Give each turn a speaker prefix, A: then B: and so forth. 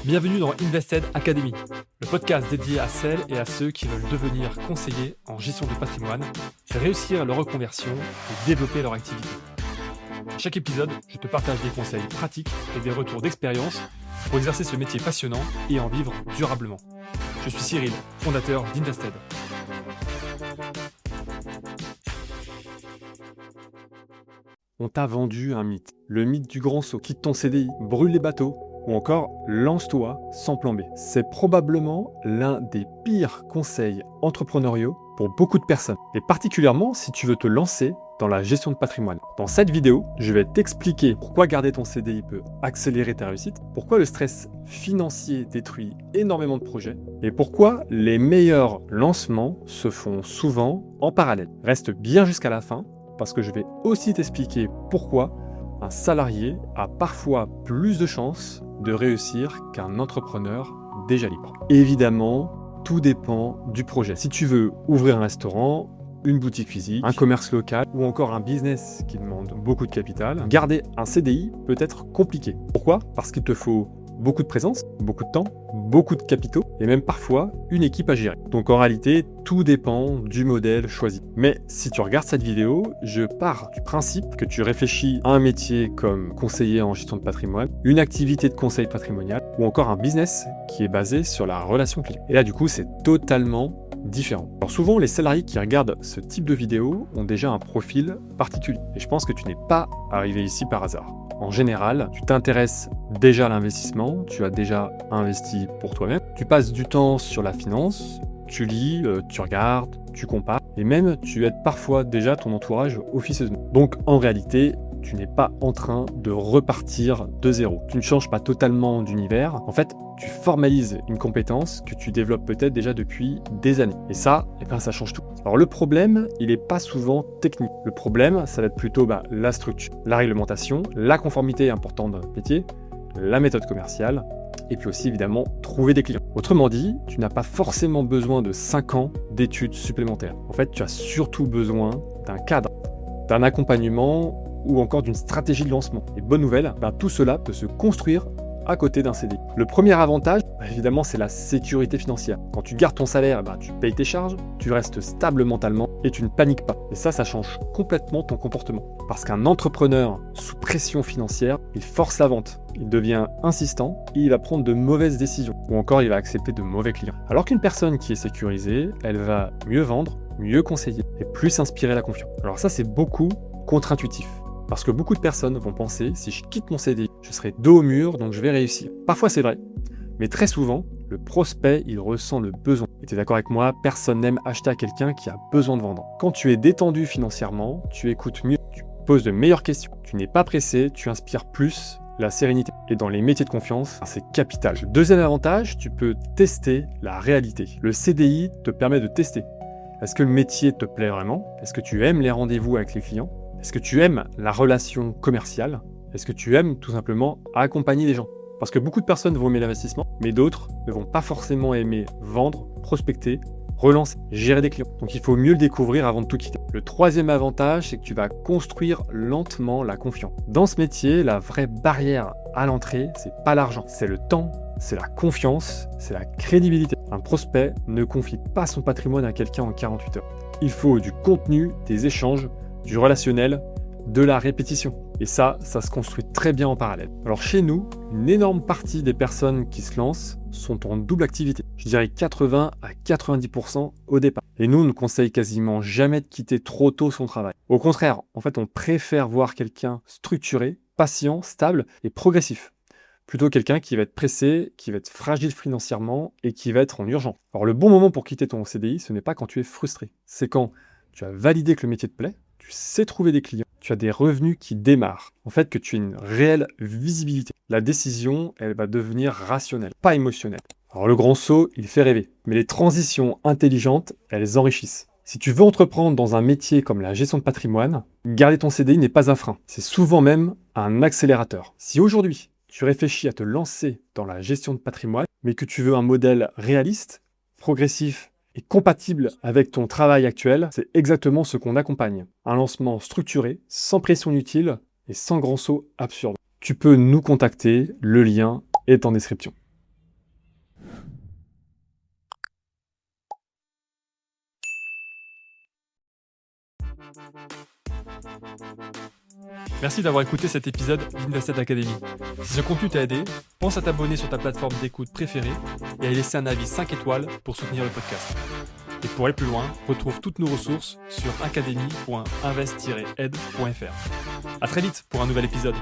A: Bienvenue dans Invested Academy, le podcast dédié à celles et à ceux qui veulent devenir conseillers en gestion de patrimoine, faire réussir leur reconversion et développer leur activité. À chaque épisode, je te partage des conseils pratiques et des retours d'expérience pour exercer ce métier passionnant et en vivre durablement. Je suis Cyril, fondateur d'Invested.
B: On t'a vendu un mythe. Le mythe du grand saut. Quitte ton CDI, brûle les bateaux, ou encore lance-toi sans plan B. C'est probablement l'un des pires conseils entrepreneuriaux pour beaucoup de personnes, et particulièrement si tu veux te lancer dans la gestion de patrimoine. Dans cette vidéo, je vais t'expliquer pourquoi garder ton CDI peut accélérer ta réussite, pourquoi le stress financier détruit énormément de projets, et pourquoi les meilleurs lancements se font souvent en parallèle. Reste bien jusqu'à la fin, parce que je vais aussi t'expliquer pourquoi un salarié a parfois plus de chances de réussir qu'un entrepreneur déjà libre. Évidemment, tout dépend du projet. Si tu veux ouvrir un restaurant, une boutique physique, un commerce local ou encore un business qui demande beaucoup de capital, garder un CDI peut être compliqué. Pourquoi ? Parce qu'il te faut beaucoup de présence, beaucoup de temps, beaucoup de capitaux et même parfois une équipe à gérer. Donc en réalité, tout dépend du modèle choisi. Mais si tu regardes cette vidéo, je pars du principe que tu réfléchis à un métier comme conseiller en gestion de patrimoine, une activité de conseil patrimonial ou encore un business qui est basé sur la relation client. Et là du coup, c'est totalement différent. Alors souvent, les salariés qui regardent ce type de vidéo ont déjà un profil particulier. Et je pense que tu n'es pas arrivé ici par hasard. En général, tu t'intéresses déjà à l'investissement, tu as déjà investi pour toi-même, tu passes du temps sur la finance, tu lis, tu regardes, tu compares, et même tu aides parfois déjà ton entourage officieusement. Donc en réalité, tu n'es pas en train de repartir de zéro. Tu ne changes pas totalement d'univers. En fait, tu formalises une compétence que tu développes peut-être déjà depuis des années. Et ça, ça change tout. Alors le problème, il n'est pas souvent technique. Le problème, ça va être plutôt la structure, la réglementation, la conformité importante dans notre métier, la méthode commerciale, et puis aussi évidemment trouver des clients. Autrement dit, tu n'as pas forcément besoin de 5 ans d'études supplémentaires. En fait, tu as surtout besoin d'un cadre, d'un accompagnement ou encore d'une stratégie de lancement. Et bonne nouvelle, tout cela peut se construire à côté d'un CDI. Le premier avantage, évidemment, c'est la sécurité financière. Quand tu gardes ton salaire, tu payes tes charges, tu restes stable mentalement et tu ne paniques pas. Et ça change complètement ton comportement. Parce qu'un entrepreneur sous pression financière, il force la vente, il devient insistant et il va prendre de mauvaises décisions. Ou encore, il va accepter de mauvais clients. Alors qu'une personne qui est sécurisée, elle va mieux vendre, mieux conseiller et plus inspirer la confiance. Alors ça, c'est beaucoup contre-intuitif. Parce que beaucoup de personnes vont penser, si je quitte mon CDI, je serai dos au mur, donc je vais réussir. Parfois c'est vrai, mais très souvent, le prospect, il ressent le besoin. Et tu es d'accord avec moi, personne n'aime acheter à quelqu'un qui a besoin de vendre. Quand tu es détendu financièrement, tu écoutes mieux, tu poses de meilleures questions, tu n'es pas pressé, tu inspires plus la sérénité. Et dans les métiers de confiance, c'est capital. Le deuxième avantage, tu peux tester la réalité. Le CDI te permet de tester. Est-ce que le métier te plaît vraiment ? Est-ce que tu aimes les rendez-vous avec les clients ? Est-ce que tu aimes la relation commerciale ? Est-ce que tu aimes tout simplement accompagner les gens ? Parce que beaucoup de personnes vont aimer l'investissement, mais d'autres ne vont pas forcément aimer vendre, prospecter, relancer, gérer des clients. Donc il faut mieux le découvrir avant de tout quitter. Le troisième avantage, c'est que tu vas construire lentement la confiance. Dans ce métier, la vraie barrière à l'entrée, c'est pas l'argent, c'est le temps, c'est la confiance, c'est la crédibilité. Un prospect ne confie pas son patrimoine à quelqu'un en 48 heures. Il faut du contenu, des échanges, du relationnel, de la répétition. Et ça se construit très bien en parallèle. Alors chez nous, une énorme partie des personnes qui se lancent sont en double activité. Je dirais 80 à 90% au départ. Et nous, on ne conseille quasiment jamais de quitter trop tôt son travail. Au contraire, en fait, on préfère voir quelqu'un structuré, patient, stable et progressif. Plutôt quelqu'un qui va être pressé, qui va être fragile financièrement et qui va être en urgence. Alors le bon moment pour quitter ton CDI, ce n'est pas quand tu es frustré. C'est quand tu as validé que le métier te plaît, tu sais trouver des clients, tu as des revenus qui démarrent. En fait, que tu as une réelle visibilité. La décision, elle va devenir rationnelle, pas émotionnelle. Alors le grand saut, il fait rêver. Mais les transitions intelligentes, elles enrichissent. Si tu veux entreprendre dans un métier comme la gestion de patrimoine, garder ton CDI n'est pas un frein. C'est souvent même un accélérateur. Si aujourd'hui, tu réfléchis à te lancer dans la gestion de patrimoine, mais que tu veux un modèle réaliste, progressif et compatible avec ton travail actuel, c'est exactement ce qu'on accompagne. Un lancement structuré, sans pression inutile et sans grand saut absurde. tu peux nous contacter, le lien est en description.
A: Merci d'avoir écouté cet épisode d'Invested Academy. Si ce contenu t'a aidé, pense à t'abonner sur ta plateforme d'écoute préférée et à laisser un avis 5 étoiles pour soutenir le podcast. Et pour aller plus loin, retrouve toutes nos ressources sur academy.invest-ed.fr. À très vite pour un nouvel épisode.